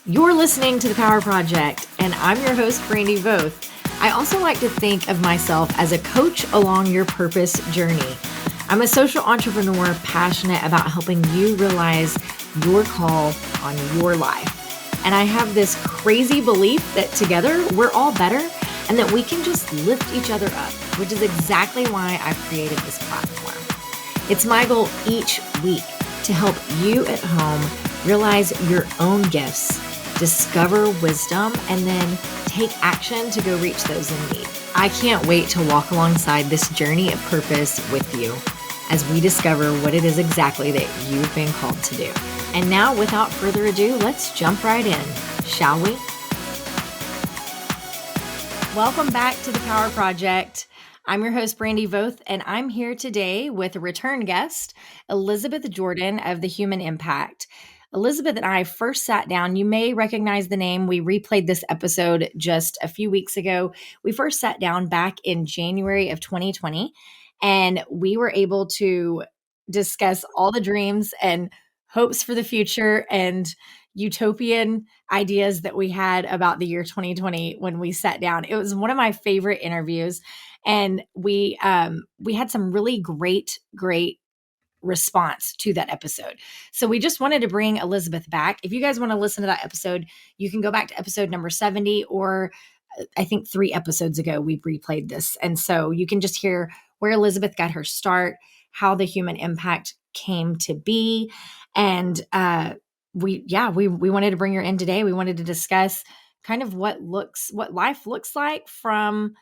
You're listening to The Power Project, and I'm your host, Brandi Voth. I also like to think of myself as a coach along your purpose journey. I'm a social entrepreneur passionate about helping you realize your call on your life. And I have this crazy belief that together we're all better and that we can just lift each other up, which is exactly why I've created this platform. It's my goal each week to help you at home realize your own gifts, discover wisdom, and then take action to go reach those in need. I can't wait to walk alongside this journey of purpose with you as we discover what it is exactly that you've been called to do. And now, without further ado, let's jump right in, shall we? Welcome back to The Power Project. I'm your host, Brandi Voth, and I'm here today with a return guest, Elisabeth Jordan of The Human Impact. Elisabeth and I first sat down. You may recognize the name. We replayed this episode just a few weeks ago. We first sat down back in January of 2020, and we were able to discuss all the dreams and hopes for the future and utopian ideas that we had about the year 2020 when we sat down. It was one of my favorite interviews, and we had some really great response to that episode. So we just wanted to bring Elisabeth back. If you guys want to listen to that episode, you can go back to episode number 70, or I think 3 episodes ago, we replayed this. And so you can just hear where Elisabeth got her start, how the human impact came to be. And we wanted to bring her in today. We wanted to discuss kind of what life looks like from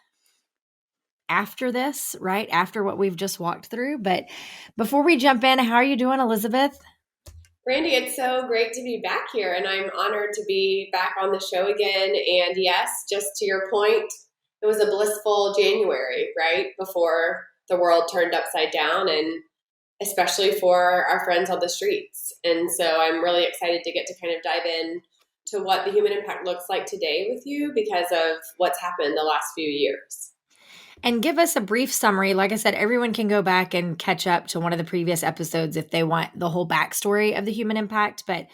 after this, right? After what we've just walked through. But before we jump in, how are you doing, Elisabeth? Brandi, it's so great to be back here, and I'm honored to be back on the show again. And yes, just to your point, it was a blissful January, right? Before the world turned upside down, and especially for our friends on the streets. And so I'm really excited to get to kind of dive in to what the human impact looks like today with you because of what's happened the last few years. And give us a brief summary. Like I said, everyone can go back and catch up to one of the previous episodes if they want the whole backstory of the Human Impact. But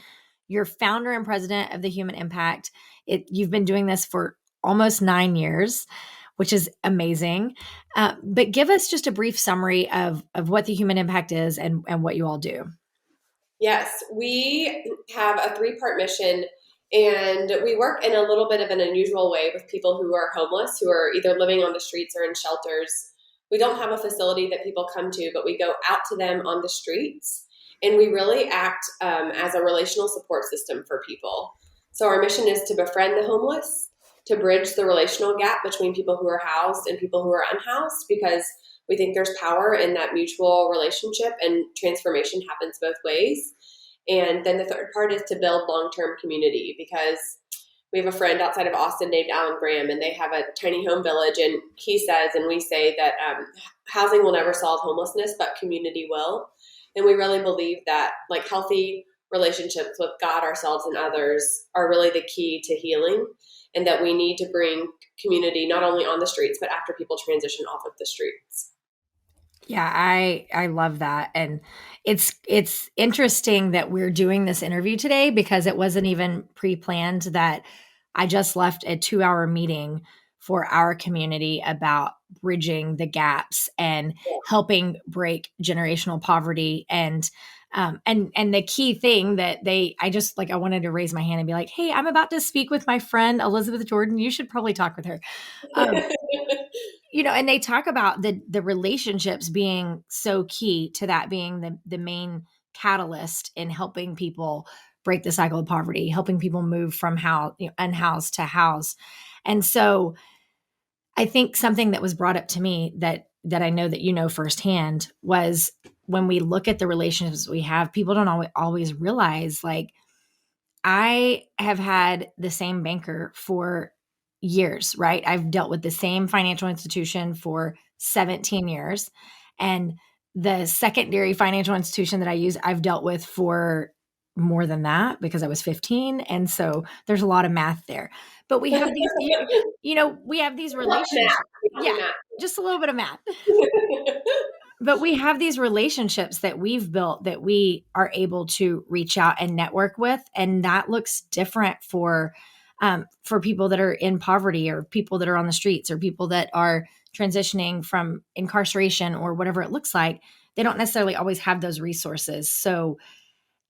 you're founder and president of the Human Impact. You've been doing this for almost 9 years, which is amazing. But give us just a brief summary of what the Human Impact is and what you all do. Yes, we have a 3-part mission, and we work in a little bit of an unusual way with people who are homeless, who are either living on the streets or in shelters. We don't have a facility that people come to, but we go out to them on the streets, and we really act as a relational support system for people. So our mission is to befriend the homeless, to bridge the relational gap between people who are housed and people who are unhoused, because we think there's power in that mutual relationship, and transformation happens both ways. And then the third part is to build long-term community, because we have a friend outside of Austin named Alan Graham, and they have a tiny home village. And he says, and we say, that housing will never solve homelessness, but community will. And we really believe that like healthy relationships with God, ourselves, and others are really the key to healing, and that we need to bring community not only on the streets, but after people transition off of the streets. Yeah, I love that. And it's interesting that we're doing this interview today because it wasn't even pre-planned. That I just left a 2-hour meeting for our community about bridging the gaps and helping break generational poverty. And the key thing that I wanted to raise my hand and be like, hey, I'm about to speak with my friend Elisabeth Jordan. You should probably talk with her. And they talk about the relationships being so key to that being the main catalyst in helping people break the cycle of poverty, helping people move from unhoused to house. And so I think something that was brought up to me that I know that you know firsthand was when we look at the relationships we have, people don't always realize, like, I have had the same banker for years, right? I've dealt with the same financial institution for 17 years. And the secondary financial institution that I use, I've dealt with for more than that because I was 15. And so there's a lot of math there. But we have these, we have these relationships. Yeah, just a little bit of math. But we have these relationships that we've built that we are able to reach out and network with, and that looks different for people that are in poverty, or people that are on the streets, or people that are transitioning from incarceration, or whatever it looks like. They don't necessarily always have those resources. So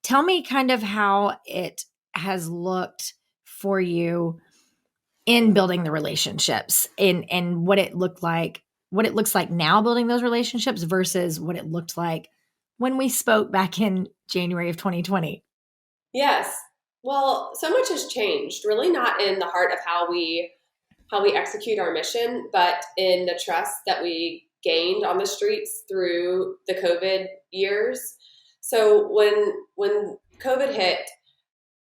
tell me kind of how it has looked for you in building the relationships, and what it looks like now building those relationships versus what it looked like when we spoke back in January of 2020. Yes. Well, so much has changed, really not in the heart of how we execute our mission, but in the trust that we gained on the streets through the COVID years. So when COVID hit,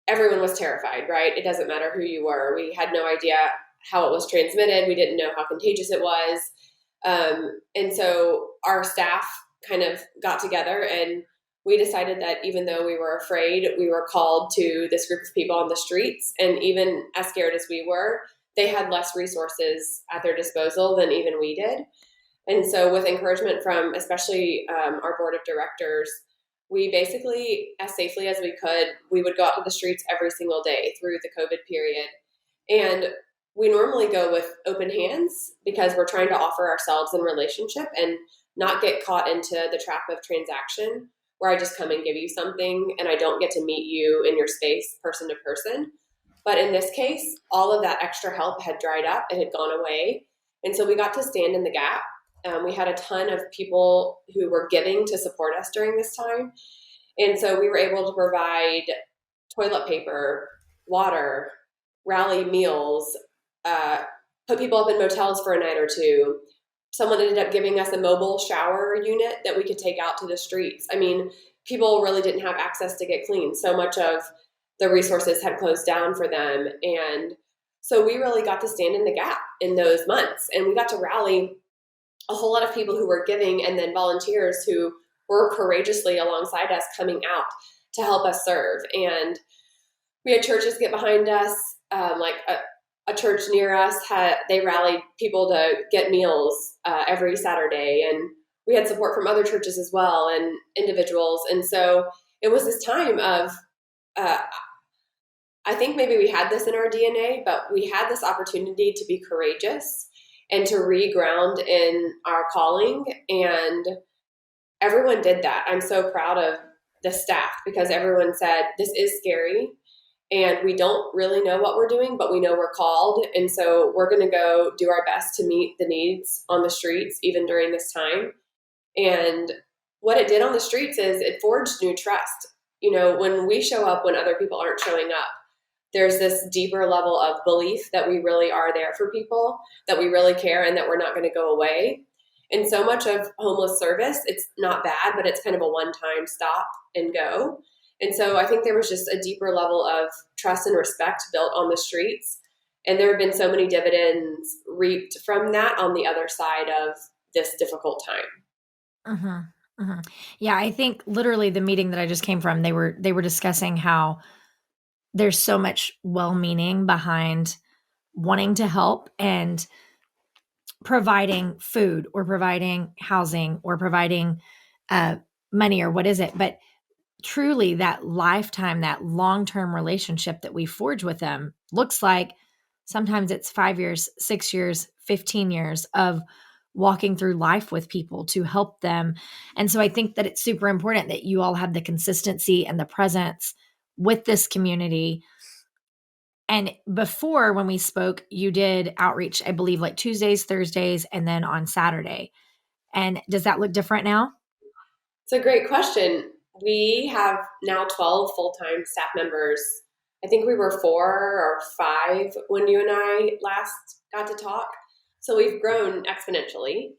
everyone was terrified, right? It doesn't matter who you were. We had no idea how it was transmitted. We didn't know how contagious it was. And so our staff kind of got together, and we decided that even though we were afraid, we were called to this group of people on the streets. And even as scared as we were, they had less resources at their disposal than even we did. And so, with encouragement from especially our board of directors, we basically, as safely as we could, we would go out to the streets every single day through the COVID period. And we normally go with open hands because we're trying to offer ourselves in relationship and not get caught into the trap of transaction where I just come and give you something and I don't get to meet you in your space person to person. But in this case, all of that extra help had dried up, it had gone away. And so we got to stand in the gap. We had a ton of people who were giving to support us during this time. And so we were able to provide toilet paper, water, rally meals, put people up in motels for a night or two. Someone ended up giving us a mobile shower unit that we could take out to the streets. I mean, people really didn't have access to get clean. So much of the resources had closed down for them. And so we really got to stand in the gap in those months. And we got to rally a whole lot of people who were giving, and then volunteers who were courageously alongside us coming out to help us serve. And we had churches get behind us. Like a church near us they rallied people to get meals every Saturday, and we had support from other churches as well and individuals. And so it was this time of I think maybe we had this in our DNA, but we had this opportunity to be courageous and to reground in our calling, and everyone did that. I'm so proud of the staff because everyone said, this is scary and we don't really know what we're doing, but we know we're called. And so we're going to go do our best to meet the needs on the streets, even during this time. And what it did on the streets is it forged new trust. You know, when we show up when other people aren't showing up, there's this deeper level of belief that we really are there for people, that we really care, and that we're not going to go away. And so much of homeless service, it's not bad, but it's kind of a one-time stop and go. And so I think there was just a deeper level of trust and respect built on the streets. And there have been so many dividends reaped from that on the other side of this difficult time. Mm-hmm. Yeah, I think literally the meeting that I just came from, they were discussing how there's so much well-meaning behind wanting to help and providing food or providing housing or providing money or what is it, but truly that lifetime, that long-term relationship that we forge with them looks like sometimes it's 5 years, 6 years, 15 years of walking through life with people to help them. And so I think that it's super important that you all have the consistency and the presence with this community. And before, when we spoke, you did outreach, I believe, like Tuesdays, Thursdays, and then on Saturday. And does that look different now? It's a great question. We have now 12 full-time staff members. I think we were 4 or 5 when you and I last got to talk. So we've grown exponentially.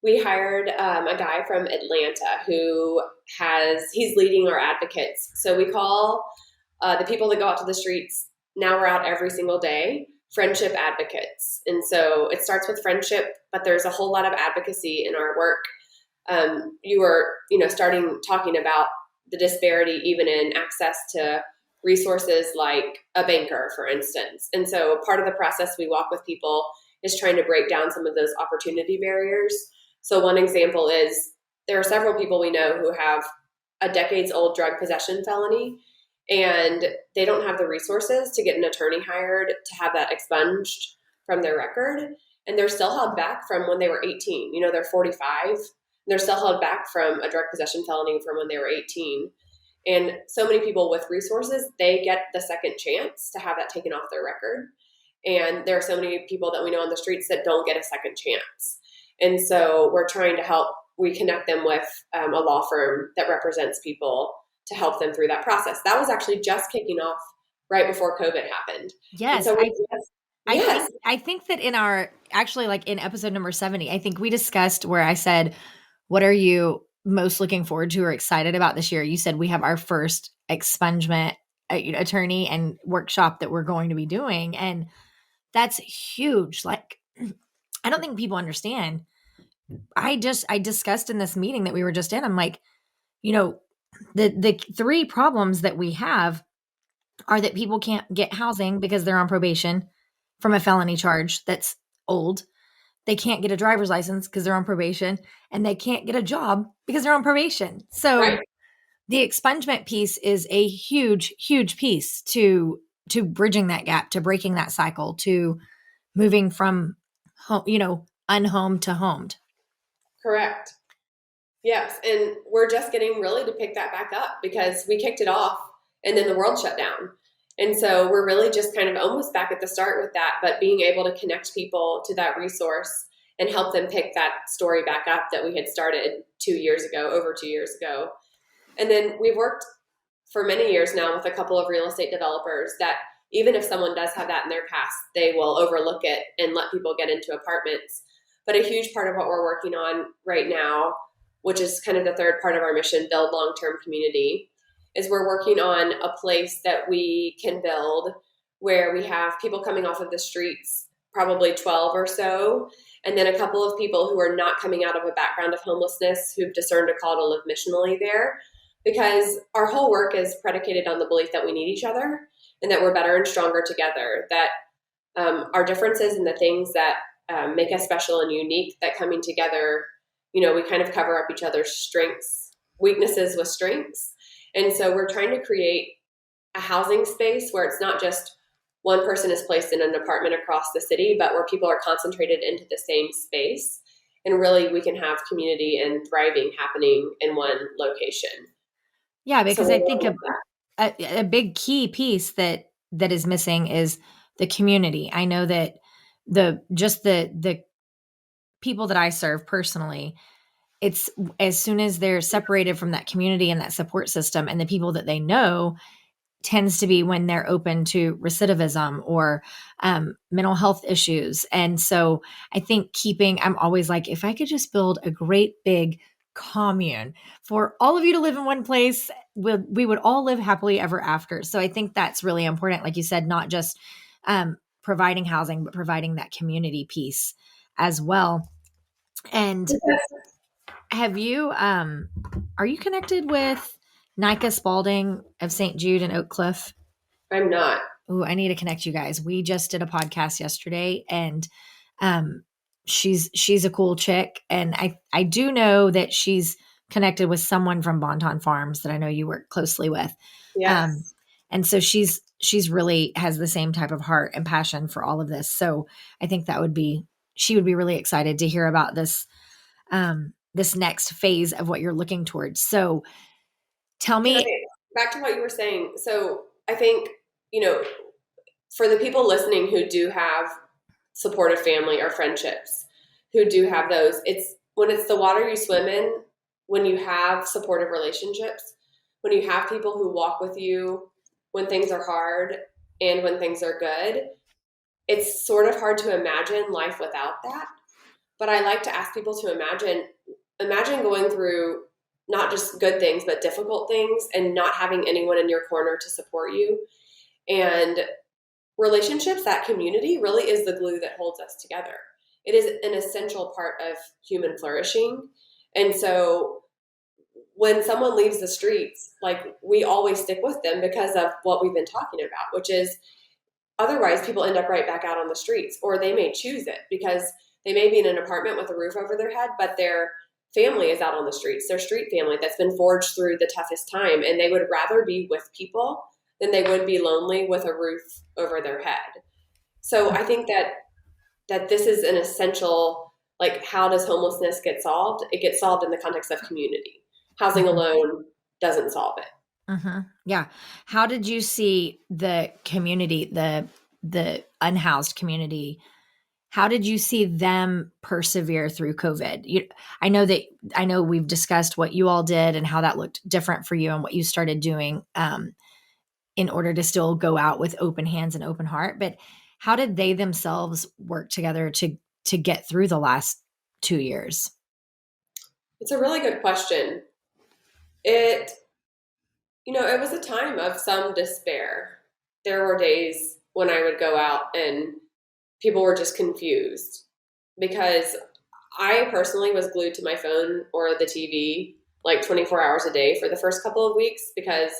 We hired a guy from Atlanta he's leading our advocates. So we call the people that go out to the streets, now we're out every single day, friendship advocates. And so it starts with friendship, but there's a whole lot of advocacy in our work. You were, starting talking about the disparity even in access to resources like a banker, for instance. And so part of the process we walk with people is trying to break down some of those opportunity barriers. So one example is there are several people we know who have a decades old drug possession felony, and they don't have the resources to get an attorney hired to have that expunged from their record. And they're still held back from when they were 18. They're 45. And they're still held back from a drug possession felony from when they were 18. And so many people with resources, they get the second chance to have that taken off their record. And there are so many people that we know on the streets that don't get a second chance. And so we're trying to help. We connect them with a law firm that represents people to help them through that process. That was actually just kicking off right before COVID happened. Yes. So I think that in our, actually, like in episode number 70, I think we discussed where I said, what are you most looking forward to or excited about this year? You said we have our first expungement attorney and workshop that we're going to be doing. And that's huge. Like, I don't think people understand. I discussed in this meeting that we were just in, I'm like, the three problems that we have are that people can't get housing because they're on probation from a felony charge that's old. They can't get a driver's license because they're on probation, and they can't get a job because they're on probation. So right. The expungement piece is a huge, huge piece to bridging that gap, to breaking that cycle, to moving from unhomed to homed. Correct. Yes. And we're just getting really to pick that back up because we kicked it off and then the world shut down. And so we're really just kind of almost back at the start with that, but being able to connect people to that resource and help them pick that story back up that we had started over 2 years ago. And then we've worked for many years now with a couple of real estate developers that even if someone does have that in their past, they will overlook it and let people get into apartments. But a huge part of what we're working on right now, which is kind of the third part of our mission, build long-term community, is we're working on a place that we can build where we have people coming off of the streets, probably 12 or so, and then a couple of people who are not coming out of a background of homelessness who've discerned a call to live missionally there. Because our whole work is predicated on the belief that we need each other and that we're better and stronger together, that our differences and the things that make us special and unique, that coming together, we kind of cover up each other's weaknesses with strengths. And so we're trying to create a housing space where it's not just one person is placed in an apartment across the city, but where people are concentrated into the same space. And really we can have community and thriving happening in one location. Yeah, because I think a big key piece that is missing is the community. I know that the people that I serve personally, it's as soon as they're separated from that community and that support system and the people that they know, tends to be when they're open to recidivism or mental health issues. And so I think I'm always like, if I could just build a great big commune for all of you to live in one place, we would all live happily ever after. So I think that's really important. Like you said, not just providing housing, but providing that community piece as well. And have you, are you connected with Nika Spalding of St. Jude and Oak Cliff? I'm not. Ooh, I need to connect you guys. We just did a podcast yesterday, and she's a cool chick. And I do know that she's connected with someone from Bonton Farms that I know you work closely with. Yes. And so she's really has the same type of heart and passion for all of this. So I think she would be really excited to hear about this, this next phase of what you're looking towards. So tell me. Back to what you were saying. So I think, for the people listening who do have supportive family or friendships, who do have those, when it's the water you swim in, when you have supportive relationships, when you have people who walk with you when things are hard and when things are good, it's sort of hard to imagine life without that. But I like to ask people to imagine going through not just good things, but difficult things and not having anyone in your corner to support you. And relationships, that community really is the glue that holds us together. It is an essential part of human flourishing. And so when someone leaves the streets, like, we always stick with them because of what we've been talking about, which is otherwise people end up right back out on the streets, or they may choose it because they may be in an apartment with a roof over their head, but their family is out on the streets, their street family that's been forged through the toughest time, and they would rather be with people than they would be lonely with a roof over their head. So I think that this is an essential, like, how does homelessness get solved? It gets solved in the context of community. Housing Mhm. alone doesn't solve it. Yeah. How did you see the community, the unhoused community? How did you see them persevere through COVID? I know we've discussed what you all did and how that looked different for you and what you started doing in order to still go out with open hands and open heart. But how did they themselves work together to get through the last 2 years? It's a really good question. It, it was a time of some despair. There were days when I would go out and people were just confused because I personally was glued to my phone or the TV like 24 hours a day for the first couple of weeks because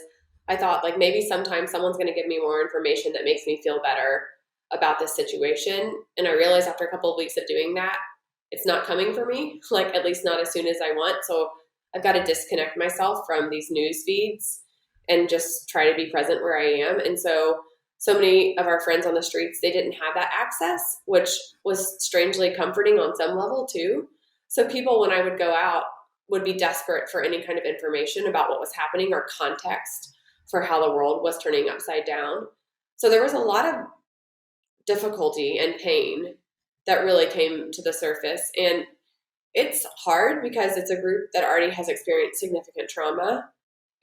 I thought, like, maybe sometime someone's going to give me more information that makes me feel better about this situation. And I realized after a couple of weeks of doing that, it's not coming for me, like, at least not as soon as I want. So I've got to disconnect myself from these news feeds and just try to be present where I am. And so many of our friends on the streets, they didn't have that access, which was strangely comforting on some level too. So people, when I would go out, would be desperate for any kind of information about what was happening or context for how the world was turning upside down. So there was a lot of difficulty and pain that really came to the surface. And it's hard because it's a group that already has experienced significant trauma.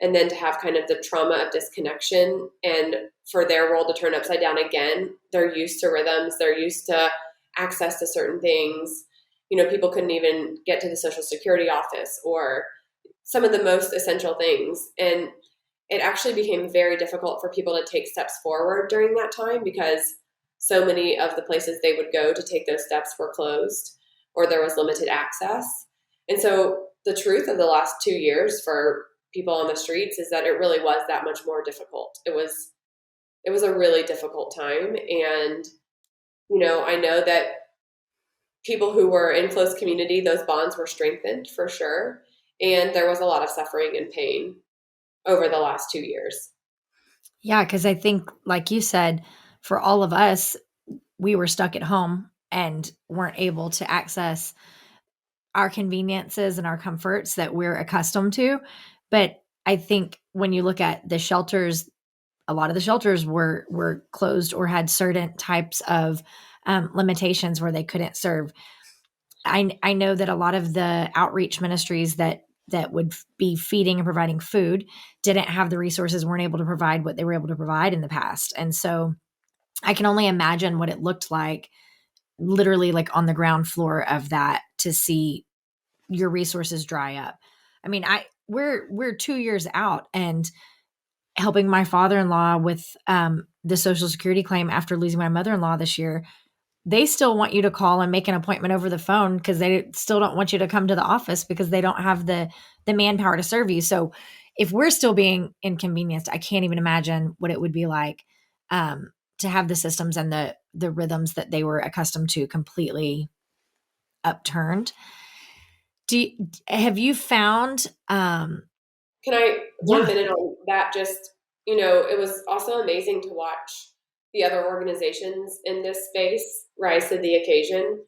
And then to have kind of the trauma of disconnection and for their world to turn upside down again, they're used to rhythms, they're used to access to certain things. People couldn't even get to the Social Security office or some of the most essential things. And it actually became very difficult for people to take steps forward during that time because so many of the places they would go to take those steps were closed or there was limited access. And so the truth of the last 2 years for people on the streets is that it really was that much more difficult. It was a really difficult time. And, I know that people who were in close community, those bonds were strengthened for sure. And there was a lot of suffering and pain over the last 2 years. Yeah, because I think, like you said, for all of us, we were stuck at home and weren't able to access our conveniences and our comforts that we're accustomed to. But I think when you look at the shelters, a lot of the shelters were closed or had certain types of limitations where they couldn't serve. I know that a lot of the outreach ministries that would be feeding and providing food didn't have the resources, weren't able to provide what they were able to provide in the past. And so I can only imagine what it looked like literally like on the ground floor of that to see your resources dry up. I mean, we're 2 years out and helping my father-in-law with the Social Security claim after losing my mother-in-law this year. They still want you to call and make an appointment over the phone because they still don't want you to come to the office because they don't have the manpower to serve you. So if we're still being inconvenienced, I can't even imagine what it would be like to have the systems and the rhythms that they were accustomed to completely upturned. Have you found Can I, one yeah. minute on that? Just, it was also amazing to watch the other organizations in this space rise to the occasion.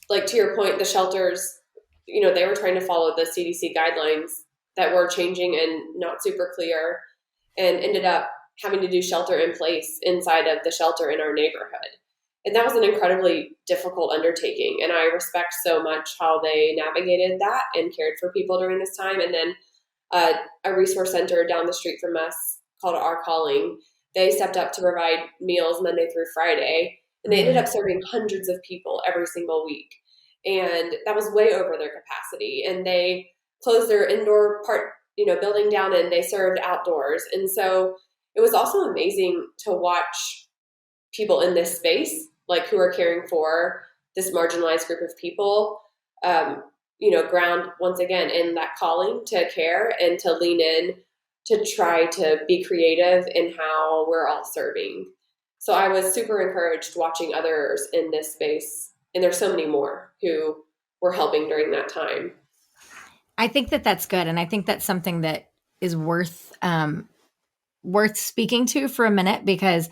Like, to your point, the shelters, they were trying to follow the CDC guidelines that were changing and not super clear and ended up having to do shelter in place inside of the shelter in our neighborhood. And that was an incredibly difficult undertaking. And I respect so much how they navigated that and cared for people during this time. And then a resource center down the street from us called Our Calling, they stepped up to provide meals Monday through Friday. And they ended up serving hundreds of people every single week. And that was way over their capacity. And they closed their indoor part, building down, and they served outdoors. And so it was also amazing to watch people in this space, like, who are caring for this marginalized group of people, ground once again in that calling to care and to lean in to try to be creative in how we're all serving. So I was super encouraged watching others in this space, and there's so many more who were helping during that time. I think that that's good, and I think that's something that is worth speaking to for a minute, because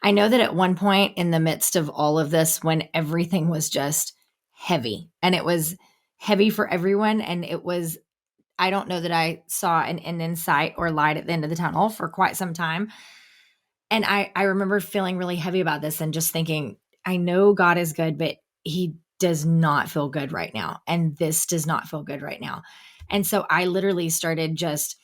I know that at one point in the midst of all of this, when everything was just heavy, and it was heavy for everyone, and it was, I don't know that I saw an end in sight or light at the end of the tunnel for quite some time. And I remember feeling really heavy about this and just thinking, I know God is good, but he does not feel good right now. And this does not feel good right now. And so I literally started just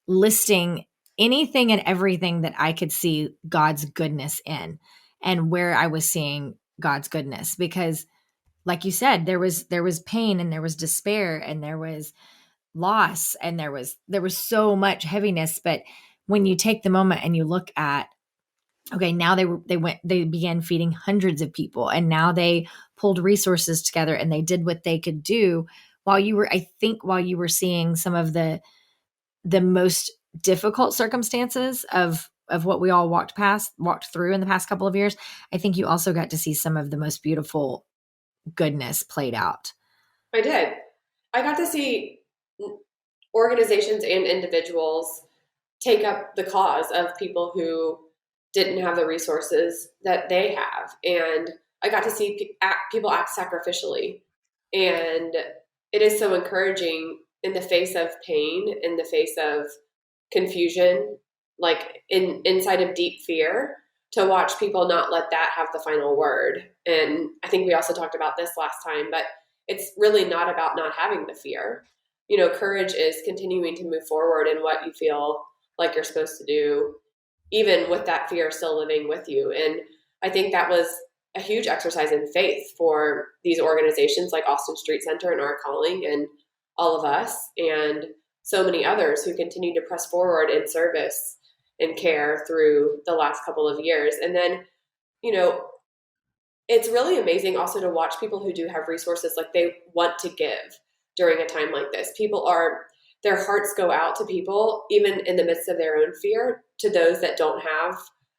listing anything and everything that I could see God's goodness in, and where I was seeing God's goodness. Because like you said, there was pain, and there was despair, and there was loss, and there was so much heaviness. But when you take the moment and you look at, okay, now they began feeding hundreds of people, and now they pulled resources together, and they did what they could do, while you were, I think, while you were seeing some of the most difficult circumstances of what we all walked through in the past couple of years. I think you also got to see some of the most beautiful goodness played out. I did. I got to see organizations and individuals take up the cause of people who didn't have the resources that they have. And I got to see people act sacrificially. And it is so encouraging in the face of pain, in the face of confusion, like inside of deep fear, to watch people not let that have the final word. And I think we also talked about this last time, but it's really not about not having the fear. Courage is continuing to move forward in what you feel like you're supposed to do, even with that fear still living with you. And I think that was a huge exercise in faith for these organizations like Austin Street Center and Our Calling, and all of us, and so many others who continue to press forward in service and care through the last couple of years. And then, you know, it's really amazing also to watch people who do have resources, like they want to give during a time like this. Their hearts go out to people, even in the midst of their own fear, to those that don't have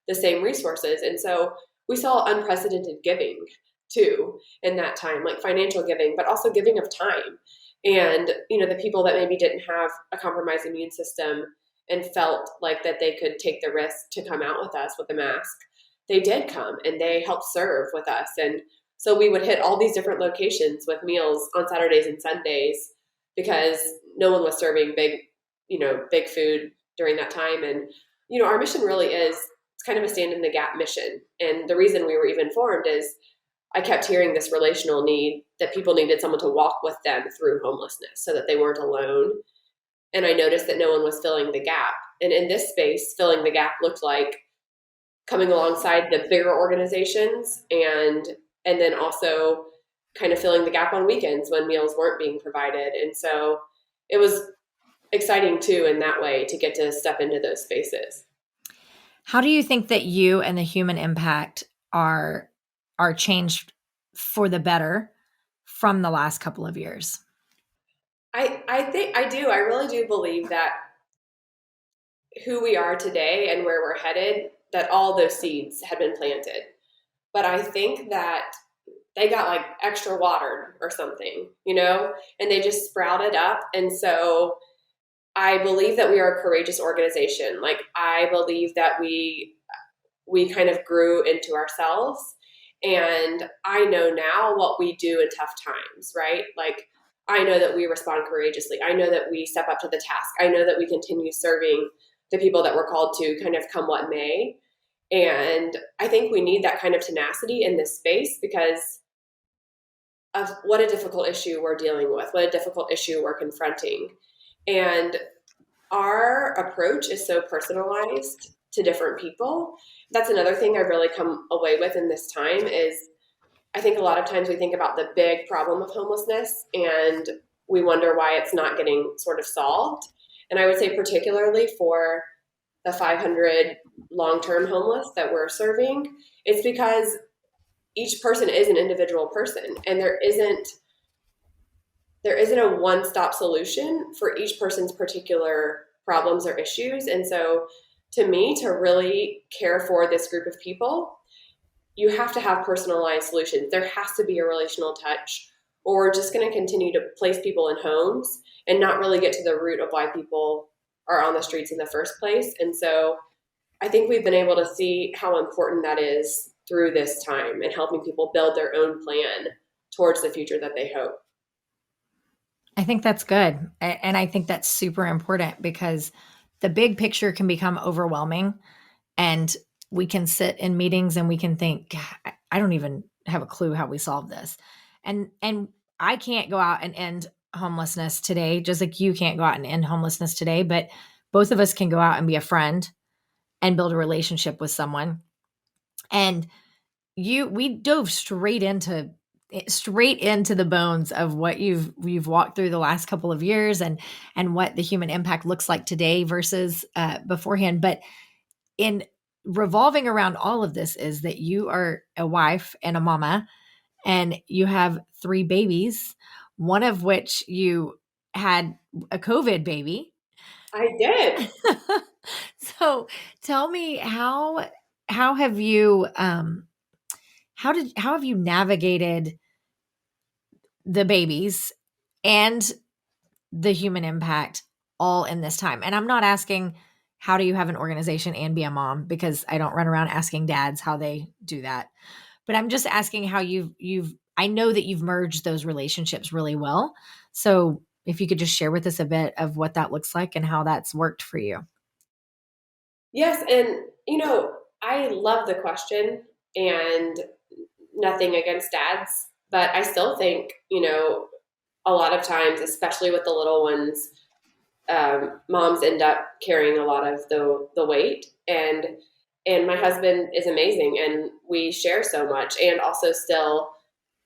the same resources. And so we saw unprecedented giving too in that time, like financial giving, but also giving of time. And, the people that maybe didn't have a compromised immune system and felt like that they could take the risk to come out with us with a mask, they did come and they helped serve with us. And so we would hit all these different locations with meals on Saturdays and Sundays, because no one was serving big food during that time. And, our mission really is, it's kind of a stand in the gap mission. And the reason we were even formed is I kept hearing this relational need, that people needed someone to walk with them through homelessness so that they weren't alone. And I noticed that no one was filling the gap. And in this space, filling the gap looked like coming alongside the bigger organizations, and then also kind of filling the gap on weekends when meals weren't being provided. And so it was exciting too in that way to get to step into those spaces. How do you think that you and the human impact are changed for the better from the last couple of years? I think I do. I really do believe that who we are today and where we're headed, that all those seeds had been planted. But I think that they got like extra water or something, and they just sprouted up. And so I believe that we are a courageous organization. Like, I believe that we kind of grew into ourselves. And I know now what we do in tough times, right? Like, I know that we respond courageously. I know that we step up to the task. I know that we continue serving the people that we're called to, kind of come what may. And I think we need that kind of tenacity in this space because of what a difficult issue we're dealing with, what a difficult issue we're confronting. And our approach is so personalized to different people. That's another thing I've really come away with in this time is I think a lot of times we think about the big problem of homelessness and we wonder why it's not getting sort of solved. And I would say particularly for the 500 long-term homeless that we're serving, it's because each person is an individual person, and there isn't a one-stop solution for each person's particular problems or issues. And so to me, to really care for this group of people, you have to have personalized solutions. There has to be a relational touch or we're just going to continue to place people in homes and not really get to the root of why people are on the streets in the first place. And so I think we've been able to see how important that is through this time and helping people build their own plan towards the future that they hope. I think that's good. And I think that's super important because the big picture can become overwhelming, and we can sit in meetings and we can think, I don't even have a clue how we solve this. And I can't go out and end homelessness today, just like you can't go out and end homelessness today, but both of us can go out and be a friend and build a relationship with someone. And we dove straight into the bones of what you've walked through the last couple of years, and what the human impact looks like today versus beforehand. But in revolving around all of this is that you are a wife and a mama, and you have 3 babies, one of which you had a COVID baby. I did. So tell me, how have you how have you navigated the babies and the human impact all in this time? And I'm not asking how do you have an organization and be a mom, because I don't run around asking dads how they do that. But I'm just asking how you've I know that you've merged those relationships really well. So if you could just share with us a bit of what that looks like and how that's worked for you. Yes. And, I love the question, and nothing against dads, but I still think, a lot of times, especially with the little ones, moms end up carrying a lot of the weight. And my husband is amazing, and we share so much. And also, still,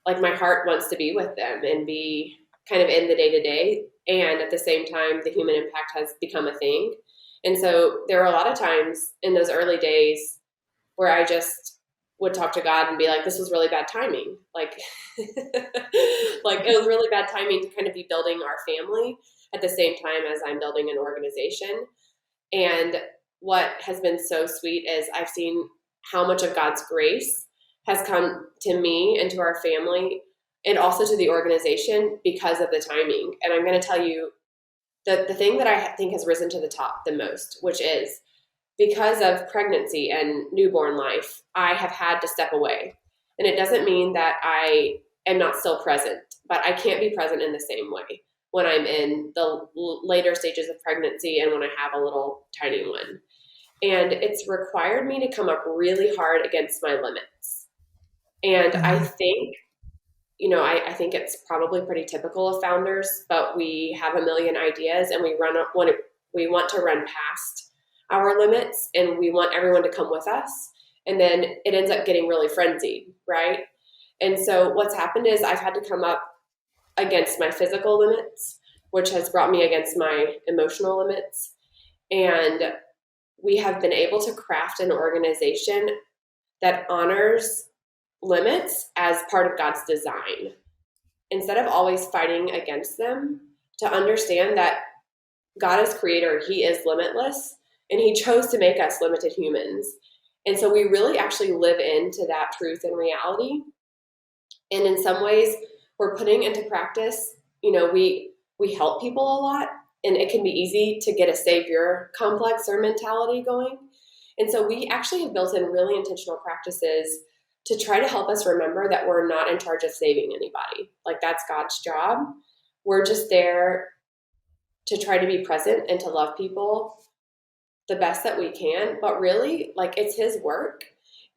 like, my heart wants to be with them and be kind of in the day to day. And at the same time, the human impact has become a thing. And so there were a lot of times in those early days where I just would talk to God and be like, this was really bad timing. Like, like it was really bad timing to kind of be building our family at the same time as I'm building an organization. And what has been so sweet is I've seen how much of God's grace has come to me and to our family and also to the organization because of the timing. And I'm going to tell you the thing that I think has risen to the top the most, which is because of pregnancy and newborn life, I have had to step away. And it doesn't mean that I am not still present, but I can't be present in the same way when I'm in the later stages of pregnancy and when I have a little tiny one. And it's required me to come up really hard against my limits. And I think, I think it's probably pretty typical of founders, but we have a million ideas and we want to run past our limits, and we want everyone to come with us. And then it ends up getting really frenzied, right? And so what's happened is I've had to come up against my physical limits, which has brought me against my emotional limits. And we have been able to craft an organization that honors limits as part of God's design. Instead of always fighting against them, to understand that God is creator, he is limitless, and he chose to make us limited humans. And so we really actually live into that truth and reality. And in some ways, we're putting into practice, we help people a lot, and it can be easy to get a savior complex or mentality going. And so we actually have built in really intentional practices to try to help us remember that we're not in charge of saving anybody. Like, that's God's job. We're just there to try to be present and to love people the best that we can. But really, like, it's his work,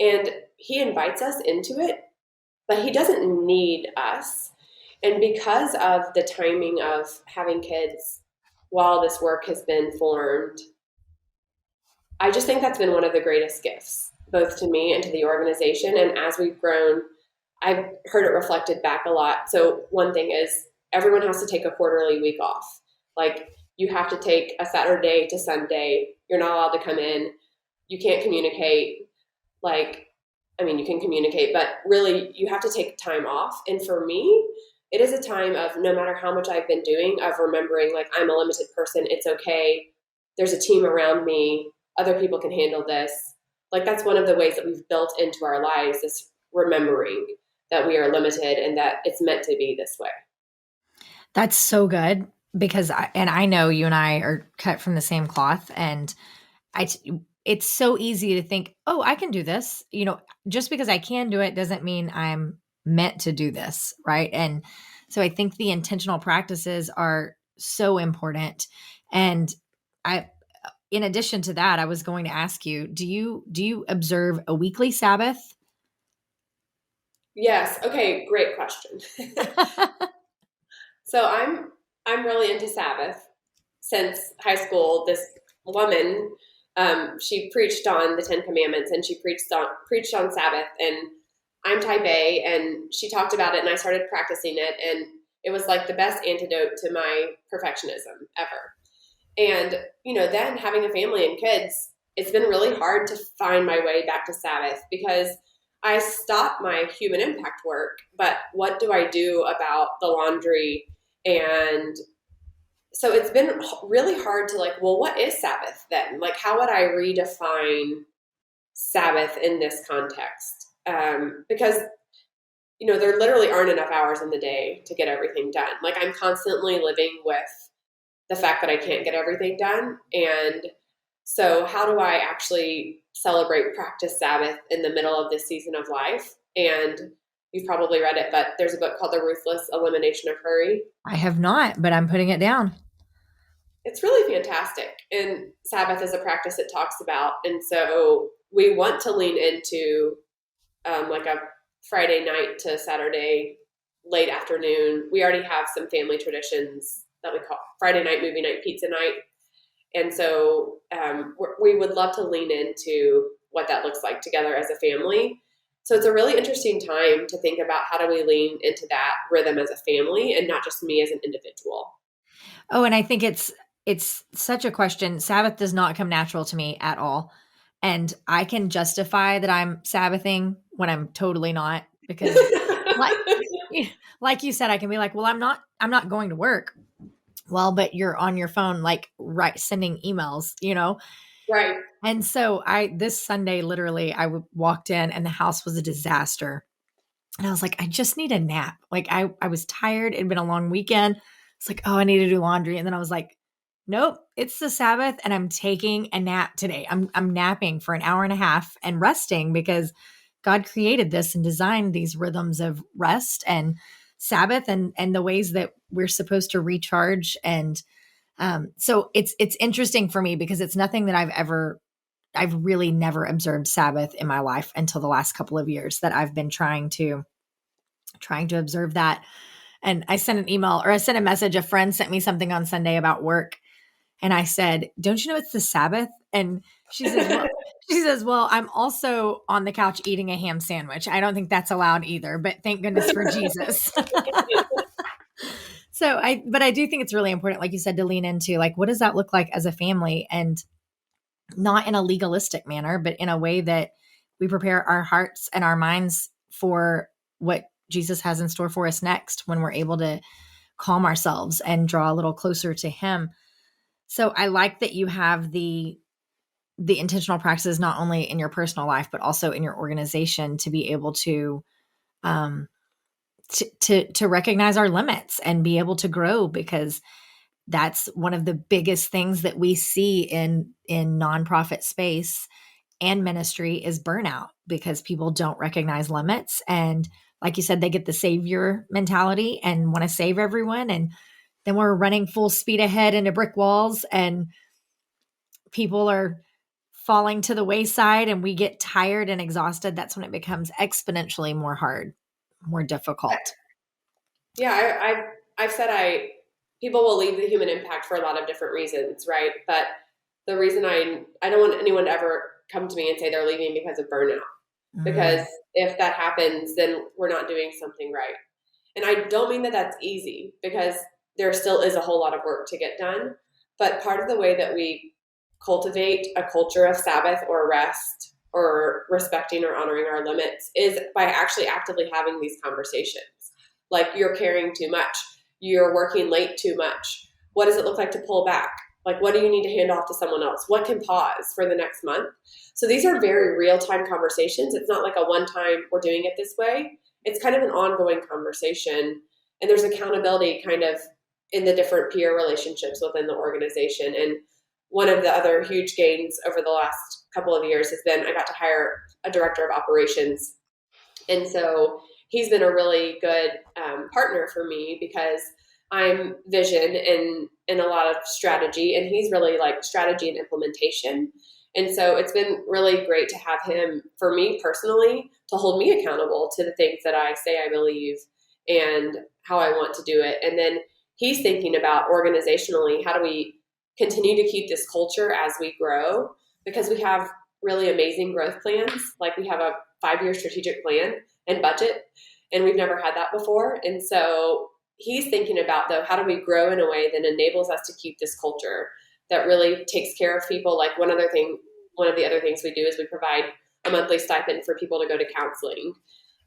and he invites us into it, but he doesn't need us. And because of the timing of having kids while this work has been formed, I just think that's been one of the greatest gifts, both to me and to the organization. And as we've grown, I've heard it reflected back a lot. So one thing is everyone has to take a quarterly week off. Like, you have to take a Saturday to Sunday. You're not allowed to come in. You can't communicate. You can communicate, but really you have to take time off. And for me, it is a time of, no matter how much I've been doing, of remembering, like, I'm a limited person. It's okay. There's a team around me. Other people can handle this. Like, that's one of the ways that we've built into our lives, this remembering that we are limited and that it's meant to be this way. That's so good because I know you and I are cut from the same cloth, and I it's so easy to think, "Oh, I can do this." Just because I can do it doesn't mean I'm meant to do this, right? And so I think the intentional practices are so important. And I in addition to that, I was going to ask you, do you observe a weekly Sabbath? Yes. Okay. Great question. So I'm really into Sabbath since high school. This woman, she preached on the Ten Commandments and she preached on Sabbath. And I'm type A, and she talked about it, and I started practicing it, and it was like the best antidote to my perfectionism ever. And then having a family and kids, it's been really hard to find my way back to Sabbath because I stopped my human impact work, but what do I do about the laundry? And so it's been really hard to well, what is Sabbath then? How would I redefine Sabbath in this context? Because there literally aren't enough hours in the day to get everything done. I'm constantly living with the fact that I can't get everything done. And so how do I actually celebrate practice Sabbath in the middle of this season of life? And you've probably read it, but there's a book called The Ruthless Elimination of Hurry. I have not, but I'm putting it down. It's really fantastic. And Sabbath is a practice it talks about. And so we want to lean into a Friday night to Saturday late afternoon. We already have some family traditions that we call Friday night, movie night, pizza night. And so we would love to lean into what that looks like together as a family. So it's a really interesting time to think about how do we lean into that rhythm as a family and not just me as an individual. Oh, and I think it's such a question. Sabbath does not come natural to me at all. And I can justify that I'm Sabbathing when I'm totally not, because like, like you said, I can be like, well, I'm not going to work. Well, but you're on your phone, sending emails, Right. And so this Sunday, literally, walked in and the house was a disaster. And I was like, I just need a nap. I was tired. It'd been a long weekend. It's like, oh, I need to do laundry. And then I was like, nope, it's the Sabbath and I'm taking a nap today. I'm napping for an hour and a half and resting because God created this and designed these rhythms of rest and Sabbath and the ways that we're supposed to recharge. And so it's interesting for me because it's nothing that I've really never observed Sabbath in my life until the last couple of years that I've been trying to observe that. And I sent a message. A friend sent me something on Sunday about work. And I said, don't you know it's the Sabbath? And she says, well, I'm also on the couch eating a ham sandwich. I don't think that's allowed either, but thank goodness for Jesus. But I do think it's really important, like you said, to lean into what does that look like as a family, and not in a legalistic manner, but in a way that we prepare our hearts and our minds for what Jesus has in store for us next when we're able to calm ourselves and draw a little closer to him. So I like that you have the intentional practices, not only in your personal life, but also in your organization, to be able to recognize our limits and be able to grow, because that's one of the biggest things that we see in nonprofit space and ministry is burnout, because people don't recognize limits. And like you said, they get the savior mentality and want to save everyone. And then we're running full speed ahead into brick walls and people are falling to the wayside and we get tired and exhausted. That's when it becomes exponentially more hard, more difficult. Yeah, I've said people will leave the human impact for a lot of different reasons, right? But the reason I don't want anyone to ever come to me and say they're leaving because of burnout. Because if that happens, then we're not doing something right. And I don't mean that that's easy, because there still is a whole lot of work to get done. But part of the way that we cultivate a culture of Sabbath or rest or respecting or honoring our limits is by actually actively having these conversations. Like, you're caring too much. You're working late too much. What does it look like to pull back? What do you need to hand off to someone else? What can pause for the next month? So these are very real-time conversations. It's not like a one-time, we're doing it this way. it's kind of an ongoing conversation, and there's accountability kind of in the different peer relationships within the organization. And one of the other huge gains over the last couple of years has been I got to hire a director of operations. And so he's been a really good partner for me because I'm vision and a lot of strategy, and he's really like strategy and implementation. And so it's been really great to have him, for me personally, to hold me accountable to the things that I say I believe and how I want to do it. And then he's thinking about organizationally, how do we continue to keep this culture as we grow? Because we have really amazing growth plans. Like we have a 5-year strategic plan and budget, and we've never had that before. And so he's thinking about, though, how do we grow in a way that enables us to keep this culture that really takes care of people. Like one of the other things we do is we provide a monthly stipend for people to go to counseling.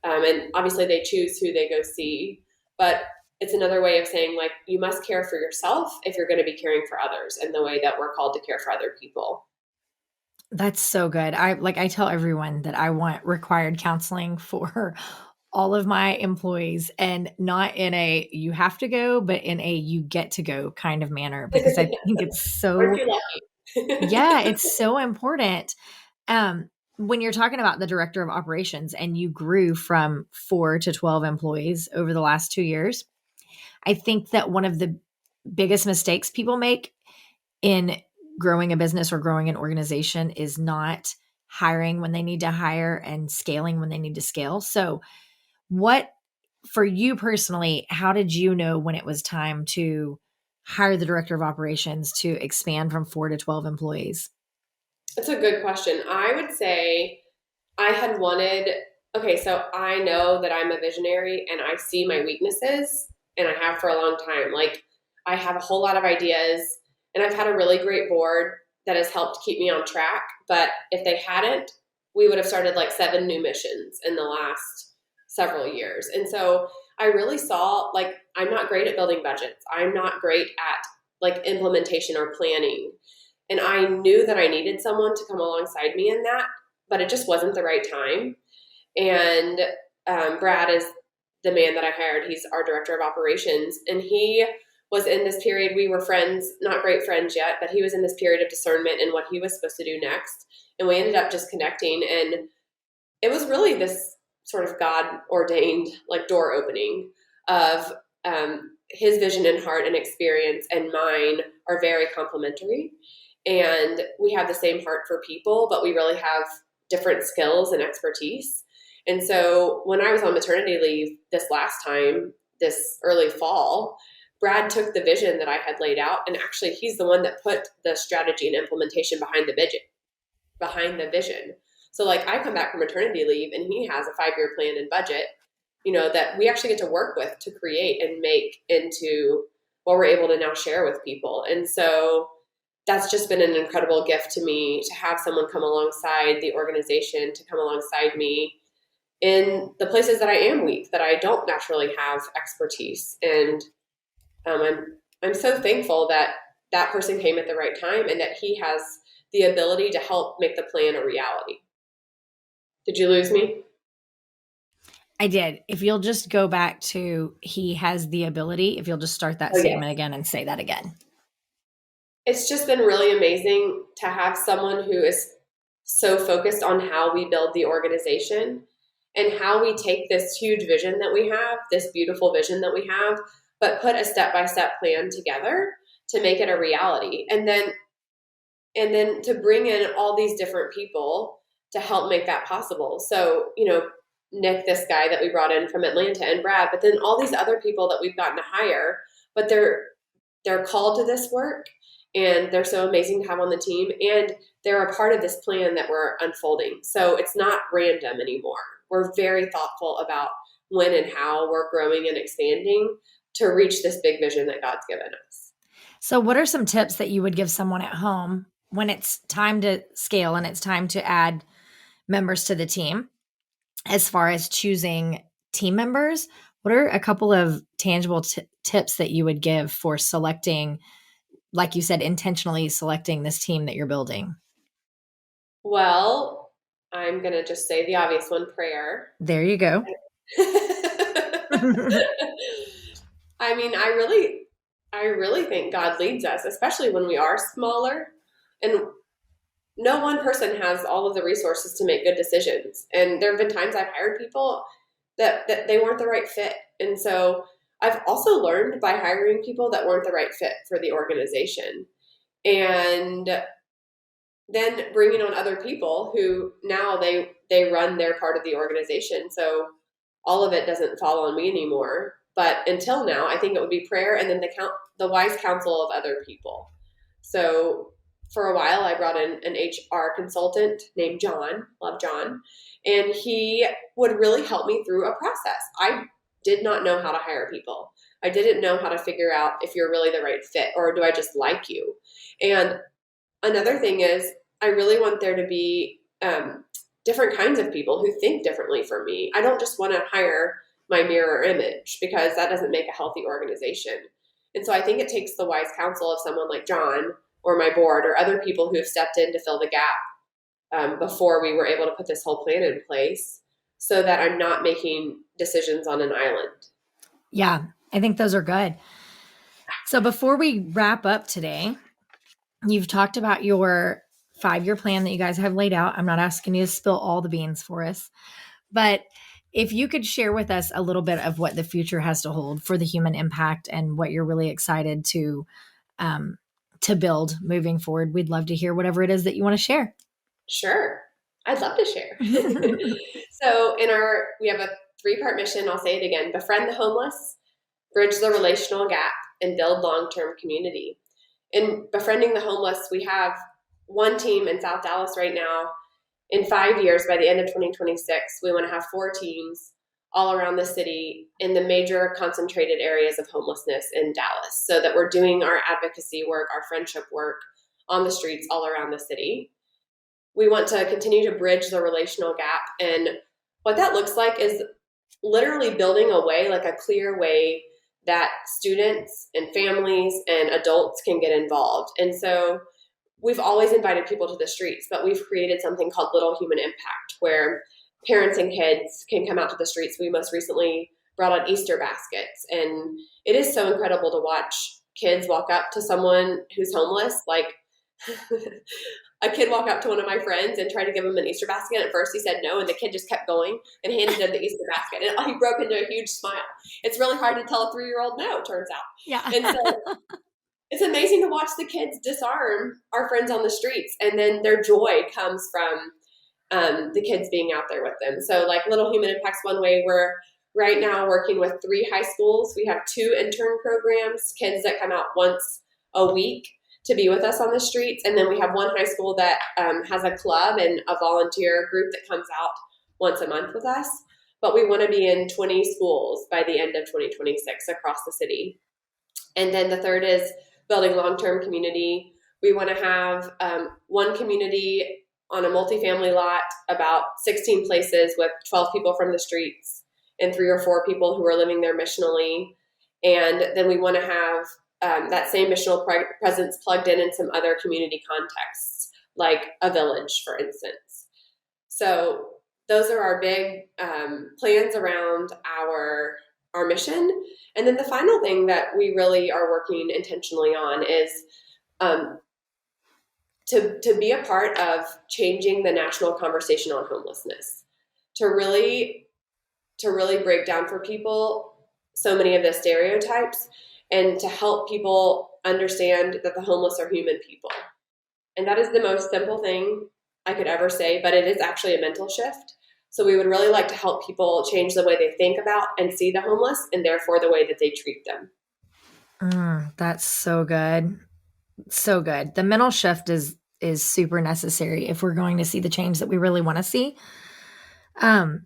And obviously they choose who they go see, but it's another way of saying, like, you must care for yourself if you're going to be caring for others in the way that we're called to care for other people. That's so good. I tell everyone that I want required counseling for all of my employees, and not in a you have to go, but in a you get to go kind of manner, because I think it's Aren't so, you lucky? yeah, it's so important. When you're talking about the director of operations and you grew from 4 to 12 employees over the last 2 years, I think that one of the biggest mistakes people make in growing a business or growing an organization is not hiring when they need to hire and scaling when they need to scale. So, what for you personally, how did you know when it was time to hire the director of operations to expand from 4 to 12 employees? That's a good question. I would say I had wanted, okay, so I know that I'm a visionary and I see my weaknesses, and I have for a long time. Like, I have a whole lot of ideas, and I've had a really great board that has helped keep me on track. But if they hadn't, we would have started like 7 new missions in the last several years. And so I really saw, like, I'm not great at building budgets, I'm not great at like implementation or planning. And I knew that I needed someone to come alongside me in that, but it just wasn't the right time. And Brad is the man that I hired. He's our director of operations. And he was in this period, we were friends, not great friends yet, but he was in this period of discernment in what he was supposed to do next. And we ended up just connecting. And it was really this sort of God ordained like door opening of his vision and heart and experience and mine are very complementary. And we have the same heart for people, but we really have different skills and expertise. And so when I was on maternity leave this last time, this early fall, Brad took the vision that I had laid out, and actually he's the one that put the strategy and implementation behind the vision. So like I come back from maternity leave and he has a 5-year plan and budget, that we actually get to work with to create and make into what we're able to now share with people. And so that's just been an incredible gift to me to have someone come alongside the organization, to come alongside me in the places that I am weak, that I don't naturally have expertise. And I'm so thankful that that person came at the right time and that he has the ability to help make the plan a reality. Did you lose me? I did. If you'll just go back to he has the ability, if you'll just start that Oh, yeah. statement again and say that again. It's just been really amazing to have someone who is so focused on how we build the organization and how we take this huge vision that we have, this beautiful vision that we have, but put a step-by-step plan together to make it a reality. And then to bring in all these different people to help make that possible. So, Nick, this guy that we brought in from Atlanta, and Brad, but then all these other people that we've gotten to hire, but they're called to this work and they're so amazing to have on the team, and they're a part of this plan that we're unfolding. So it's not random anymore. We're very thoughtful about when and how we're growing and expanding to reach this big vision that God's given us. So, what are some tips that you would give someone at home when it's time to scale and it's time to add members to the team, as far as choosing team members? What are a couple of tangible tips that you would give for selecting, like you said, intentionally selecting this team that you're building? Well, I'm going to just say the obvious one, prayer. There you go. I mean, I really think God leads us, especially when we are smaller. And no one person has all of the resources to make good decisions. And there have been times I've hired people that they weren't the right fit. And so I've also learned by hiring people that weren't the right fit for the organization. And then bringing on other people who now they run their part of the organization. So all of it doesn't fall on me anymore. But until now, I think it would be prayer and then the wise counsel of other people. So for a while, I brought in an HR consultant named John, love John, and he would really help me through a process. I did not know how to hire people. I didn't know how to figure out if you're really the right fit or do I just like you. And another thing is, I really want there to be different kinds of people who think differently from me. I don't just want to hire my mirror image because that doesn't make a healthy organization. And so I think it takes the wise counsel of someone like John or my board or other people who have stepped in to fill the gap before we were able to put this whole plan in place so that I'm not making decisions on an island. Yeah, I think those are good. So before we wrap up today, you've talked about your 5-year plan that you guys have laid out. I'm not asking you to spill all the beans for us, but if you could share with us a little bit of what the future has to hold for the human impact and what you're really excited to build moving forward, we'd love to hear whatever it is that you want to share. Sure. I'd love to share. So we have a 3-part mission. I'll say it again: befriend the homeless, bridge the relational gap, and build long-term community. In befriending the homeless, we have one team in South Dallas right now. In 5 years, by the end of 2026, we want to have 4 teams all around the city in the major concentrated areas of homelessness in Dallas, so that we're doing our advocacy work, our friendship work on the streets all around the city. We want to continue to bridge the relational gap. And what that looks like is literally building a way, like a clear way that students and families and adults can get involved. And so we've always invited people to the streets, but we've created something called Little Human Impact, where parents and kids can come out to the streets. We most recently brought on Easter baskets, and it is so incredible to watch kids walk up to someone who's homeless. Like a kid walk up to one of my friends and try to give him an Easter basket. At first he said no, and the kid just kept going and handed him the Easter basket. And he broke into a huge smile. It's really hard to tell a 3-year-old no, turns out. Yeah. And so it's amazing to watch the kids disarm our friends on the streets. And then their joy comes from the kids being out there with them. So like Little Human Impact's one way. We're right now working with 3 high schools. We have 2 intern programs, kids that come out once a week to be with us on the streets. And then we have 1 high school that has a club and a volunteer group that comes out once a month with us. But we want to be in 20 schools by the end of 2026 across the city. And then the third is building long-term community. We want to have 1 community on a multifamily lot, about 16 places with 12 people from the streets and 3 or 4 people who are living there missionally. And then we want to have that same missional presence plugged in some other community contexts, like a village, for instance. So those are our big plans around our mission. And then the final thing that we really are working intentionally on is to be a part of changing the national conversation on homelessness, to really break down for people so many of the stereotypes and to help people understand that the homeless are human people. And that is the most simple thing I could ever say, but it is actually a mental shift. So we would really like to help people change the way they think about and see the homeless, and therefore the way that they treat them. That's so good. So good. The mental shift is super necessary if we're going to see the change that we really want to see. It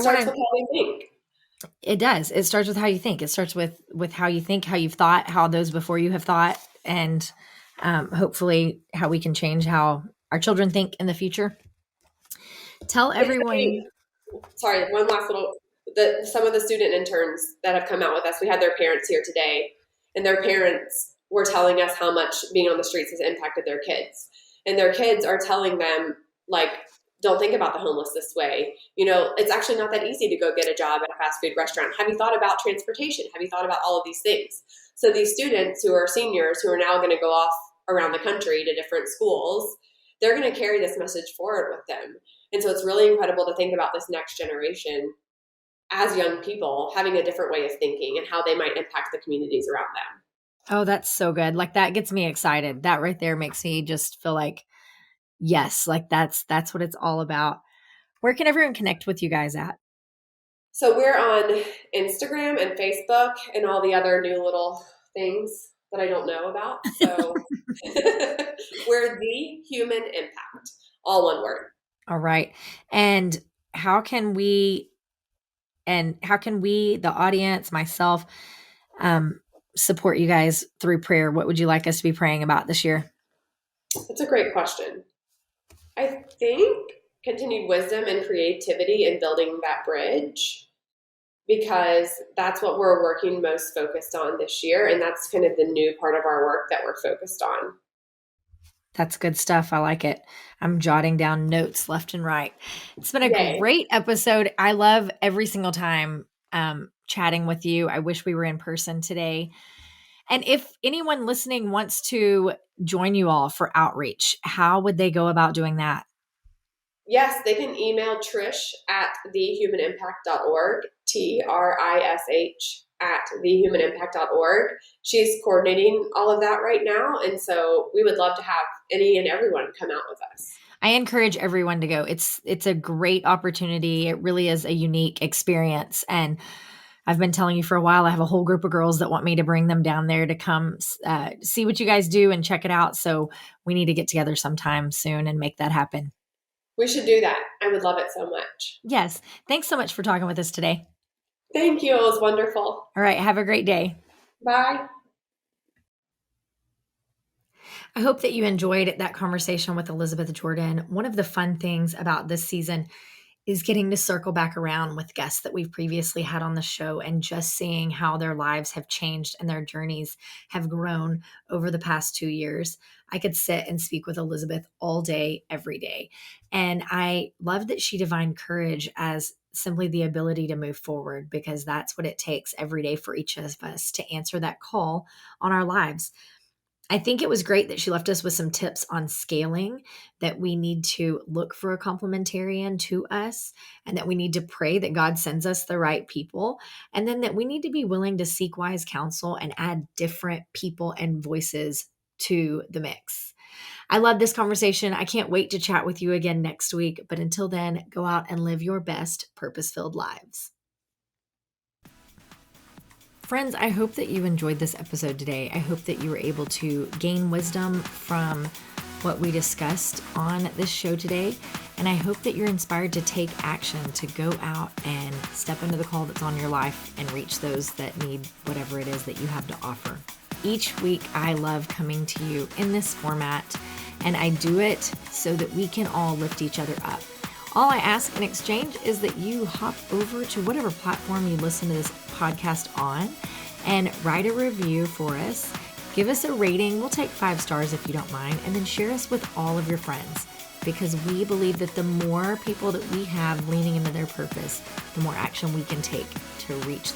starts with how we think. It does. It starts with how you think. It starts with how you think, how you've thought, how those before you have thought, and hopefully how we can change how our children think in the future. Tell everyone. Sorry, one last little. Some of the student interns that have come out with us, we had their parents here today, and their parents were telling us how much being on the streets has impacted their kids. And their kids are telling them, like, don't think about the homeless this way. It's actually not that easy to go get a job at a fast food restaurant. Have you thought about transportation? Have you thought about all of these things? So these students who are seniors who are now going to go off around the country to different schools, they're going to carry this message forward with them. And so it's really incredible to think about this next generation as young people having a different way of thinking and how they might impact the communities around them. Oh, that's so good. Like that gets me excited. That right there makes me just feel like, yes, like that's what it's all about. Where can everyone connect with you guys at? So we're on Instagram and Facebook and all the other new little things that I don't know about. So we're The Human Impact, all one word. All right. And how can we, the audience, myself, support you guys through prayer? What would you like us to be praying about this year? That's a great question. I think continued wisdom and creativity in building that bridge, because that's what we're working most focused on this year. And that's kind of the new part of our work that we're focused on. That's good stuff. I like it. I'm jotting down notes left and right. It's been a great episode. I love every single time chatting with you. I wish we were in person today. And if anyone listening wants to join you all for outreach, how would they go about doing that? Yes, they can email Trish at thehumanimpact.org, TRISH at thehumanimpact.org. She's coordinating all of that right now. And so we would love to have any and everyone come out with us. I encourage everyone to go. It's a great opportunity. It really is a unique experience. And I've been telling you for a while, I have a whole group of girls that want me to bring them down there to come see what you guys do and check it out. So we need to get together sometime soon and make that happen. We should do that. I would love it so much. Yes. Thanks so much for talking with us today. Thank you. It was wonderful. All right. Have a great day. Bye. I hope that you enjoyed that conversation with Elisabeth Jordan. One of the fun things about this season is getting to circle back around with guests that we've previously had on the show and just seeing how their lives have changed and their journeys have grown over the past 2 years. I could sit and speak with Elisabeth all day, every day. And I love that she defined courage as simply the ability to move forward, because that's what it takes every day for each of us to answer that call on our lives. I think it was great that she left us with some tips on scaling, that we need to look for a complementarian to us, and that we need to pray that God sends us the right people, and then that we need to be willing to seek wise counsel and add different people and voices to the mix. I love this conversation. I can't wait to chat with you again next week. But until then, go out and live your best purpose-filled lives. Friends, I hope that you enjoyed this episode today. I hope that you were able to gain wisdom from what we discussed on this show today. And I hope that you're inspired to take action, to go out and step into the call that's on your life and reach those that need whatever it is that you have to offer. Each week, I love coming to you in this format, and I do it so that we can all lift each other up. All I ask in exchange is that you hop over to whatever platform you listen to this podcast on and write a review for us. Give us a rating. We'll take 5 stars if you don't mind, and then share us with all of your friends, because we believe that the more people that we have leaning into their purpose, the more action we can take to reach the